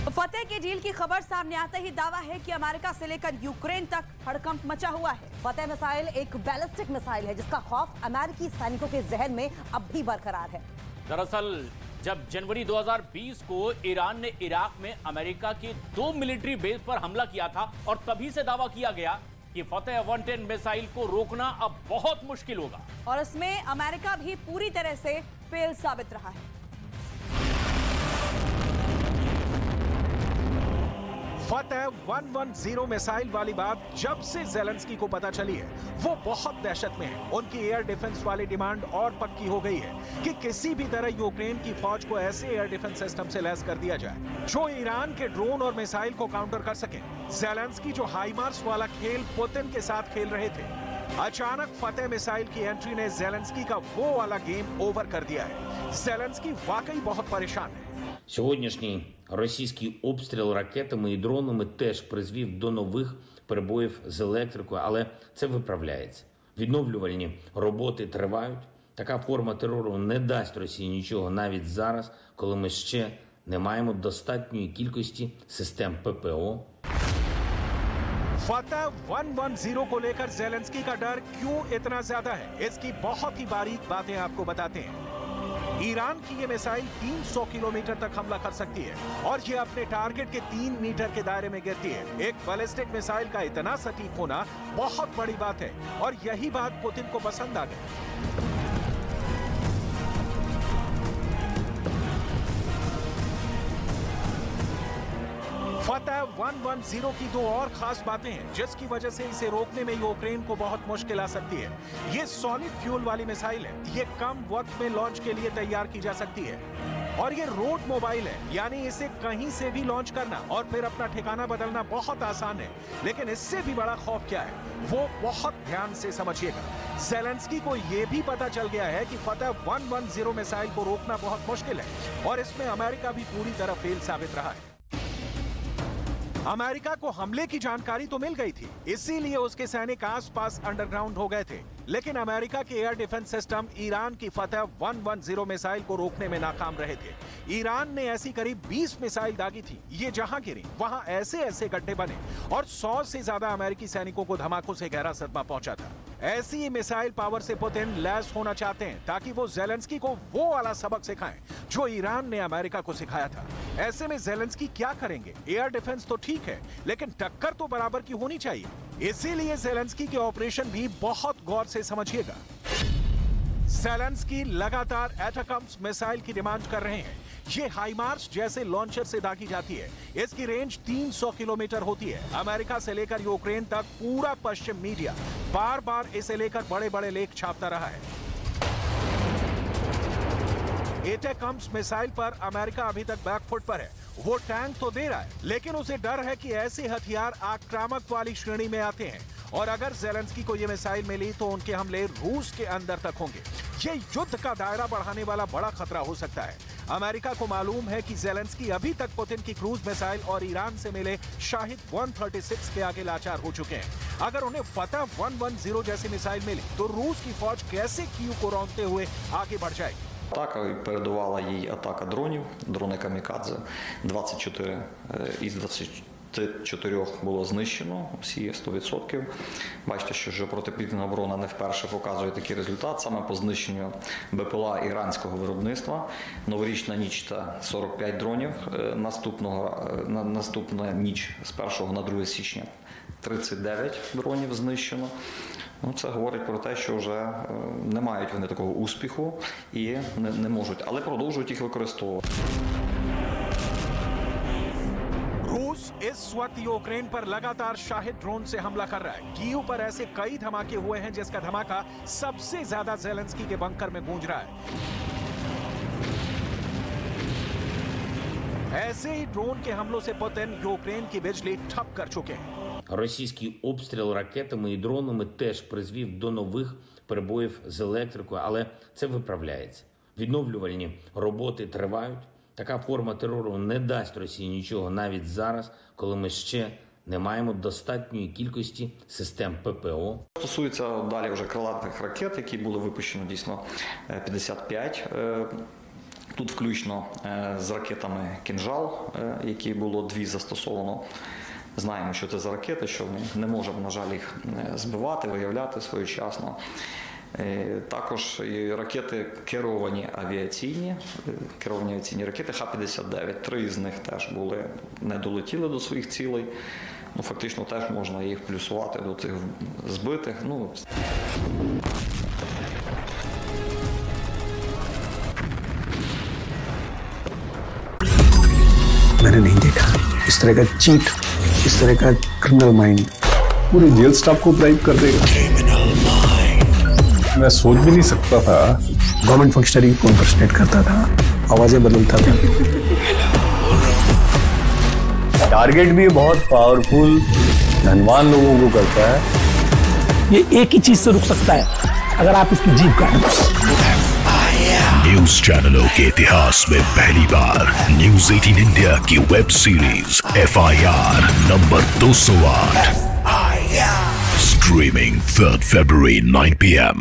फतेह की डील की खबर सामने आते ही दावा है कि अमेरिका से लेकर यूक्रेन तक हड़कंप मचा हुआ है। फतेह मिसाइल एक बैलिस्टिक मिसाइल है जिसका खौफ अमेरिकी सैनिकों के जहन में अब भी बरकरार है। दरअसल जब जनवरी 2020 को ईरान ने इराक में अमेरिका के 2 मिलिट्री बेस पर हमला किया था और तभी से दावा किया गया कि फतेह 110 मिसाइल को रोकना अब बहुत मुश्किल होगा और इसमें अमेरिका भी पूरी तरह से फेल साबित रहा है। फतेह 110 मिसाइल वाली बात जब से ज़ेलेंस्की को पता चली है वो बहुत दहशत में है। उनकी एयर डिफेंस वाली डिमांड और पक्की हो गई है कि किसी भी तरह यूक्रेन की फौज को ऐसे एयर डिफेंस सिस्टम से लैस कर दिया जाए जो ईरान के ड्रोन और मिसाइल को काउंटर कर सके। ज़ेलेंस्की जो हाइमार्स वाला खेल पुतिन के साथ खेल रहे थे, अचानक फतेह मिसाइल की एंट्री ने ज़ेलेंस्की का वो वाला गेम ओवर कर दिया है। ज़ेलेंस्की वाकई बहुत परेशान है। Сьогоднішній російський обстріл ракетами і дронами теж призвів до нових перебоїв з електрикою, але це виправляється. Відновлювальні роботи тривають. Така форма терору не дасть Росії нічого навіть зараз, коли ми ще не маємо достатньої кількості систем ППО. फतेह 110 को लेकर ज़ेलेंस्की का डर क्यों इतना ज्यादा है, इसकी बहुत ही बारीक बातें आपको बताते हैं। ईरान की ये मिसाइल 300 किलोमीटर तक हमला कर सकती है और ये अपने टारगेट के 3 मीटर के दायरे में गिरती है। एक बैलिस्टिक मिसाइल का इतना सटीक होना बहुत बड़ी बात है और यही बात पुतिन को पसंद आ गई। फतेह 110 की दो और खास बातें हैं जिसकी वजह से इसे रोकने में यूक्रेन को बहुत मुश्किल आ सकती है। ये सॉलिड फ्यूल वाली मिसाइल है, ये कम वक्त में लॉन्च के लिए तैयार की जा सकती है और ये रोड मोबाइल है, यानी इसे कहीं से भी लॉन्च करना और फिर अपना ठिकाना बदलना बहुत आसान है। लेकिन इससे भी बड़ा खौफ क्या है वो बहुत ध्यान से समझिएगा। ज़ेलेंस्की को यह भी पता चल गया है कि फतेह 110 मिसाइल को रोकना बहुत मुश्किल है और इसमें अमेरिका भी पूरी तरह फेल साबित रहा है। अमेरिका को हमले की जानकारी तो मिल गई थी, इसीलिए उसके सैनिक आसपास अंडरग्राउंड हो गए थे। लेकिन अमेरिका के एयर डिफेंस सिस्टम ईरान की फतेह 110 मिसाइल को रोकने में नाकाम रहे थे। ईरान ने ऐसी करीब 20 मिसाइल दागी थी। ये जहां गिरी वहां ऐसे ऐसे गड्ढे बने और 100 से ज्यादा अमेरिकी सैनिकों को धमाकों से गहरा सदमा पहुंचा था। ऐसी ही मिसाइल पावर से पुतिन लैस होना चाहते हैं ताकि वो ज़ेलेंस्की को वो वाला सबक सिखाएं जो ईरान ने अमेरिका को सिखाया था। ऐसे में ज़ेलेंस्की क्या करेंगे? एयर डिफेंस तो ठीक है, लेकिन टक्कर तो बराबर की होनी चाहिए। इसीलिए ज़ेलेंस्की के ऑपरेशन भी बहुत गौर से समझिएगा। ज़ेलेंस्की लगातार एटैकम्स मिसाइल की डिमांड कर रहे हैं। ये हाइमार्स जैसे लॉन्चर से दागी जाती है। इसकी रेंज 300 किलोमीटर होती है। अमेरिका से लेकर यूक्रेन तक पूरा पश्चिम मीडिया बार बार इसे लेकर बड़े बड़े लेख छापता रहा है। एटैकम्स मिसाइल पर अमेरिका अभी तक बैकफुट पर है। वो टैंक तो दे रहा है, लेकिन उसे डर है कि ऐसे हथियार आक्रामक वाली श्रेणी में आते हैं और अगर ज़ेलेंस्की को ये मिसाइल मिली तो उनके हमले रूस के अंदर तक होंगे। ये युद्ध का दायरा बढ़ाने वाला बड़ा खतरा हो सकता है। अमेरिका को मालूम है कि ज़ेलेंस्की अभी तक पुतिन की क्रूज मिसाइल और ईरान से मिले शाहिद 136 के आगे लाचार हो चुके हैं। अगर उन्हें फतेह 110 जैसी मिसाइल मिली तो रूस की फौज कैसे कीव को रौंदते हुए आगे बढ़ जाएगी। Атака передувала їй атака дронів, дрони камікадзе. 24 із 24 було знищено, всі 100%. Бачите, що вже протиповітряна оборона не вперше показує такий результат, саме по знищенню БПЛА іранського виробництва. Новорічна ніч та 45 дронів, наступна ніч з 1 на 2 січня 39 дронів знищено. Це говорить про те, що вже не мають вони такого успіху і не можуть, але продовжують їх використовувати. रूस इस वक्त यूक्रेन पर लगातार शाहिद ड्रोन से हमला कर रहा है। कीव पर ऐसे कई धमाके हुए हैं जिसका धमाका सबसे ज्यादा ज़ेलेंस्की के बंकर में गूंज रहा है। ऐसे ही ड्रोन के हमलों से पुतिन यूक्रेन की बिजली ठप कर चुके हैं। Російський обстріл ракетами і дронами теж призвів до нових перебоїв з електрикою, але це виправляється. Відновлювальні роботи тривають. Така форма терору не дасть Росії нічого навіть зараз, коли ми ще не маємо достатньої кількості систем ППО. Стосується далі вже крилатих ракет, які були випущені дійсно 55 Тут включно з ракетами «Кінжал», які було 2 застосовано. Знаємо, що це за ракети, що ми не можемо, на жаль, їх збивати, виявляти своєчасно. Також і ракети керовані авіаційні ракети Х-59. 3 з них теж не долетіли до своїх цілей. Фактично теж можна їх плюсувати до тих збитих. मैंने नहीं देखा इस तरह का चीट, इस तरह का क्रिमिनल माइंड पूरे जेल स्टाफ को ब्राइब कर देगा। मैं सोच भी नहीं सकता था। गवर्नमेंट फंक्शनरी को इम्पर्सनेट करता था, आवाजें बदलता था। टारगेट भी बहुत पावरफुल धनवान लोगों को करता है। ये एक ही चीज से रुक सकता है, अगर आप इसकी जीभ काट दो। न्यूज चैनलों के इतिहास में पहली बार न्यूज 18 इंडिया की web series FIR number 208 streaming 3rd February 9 PM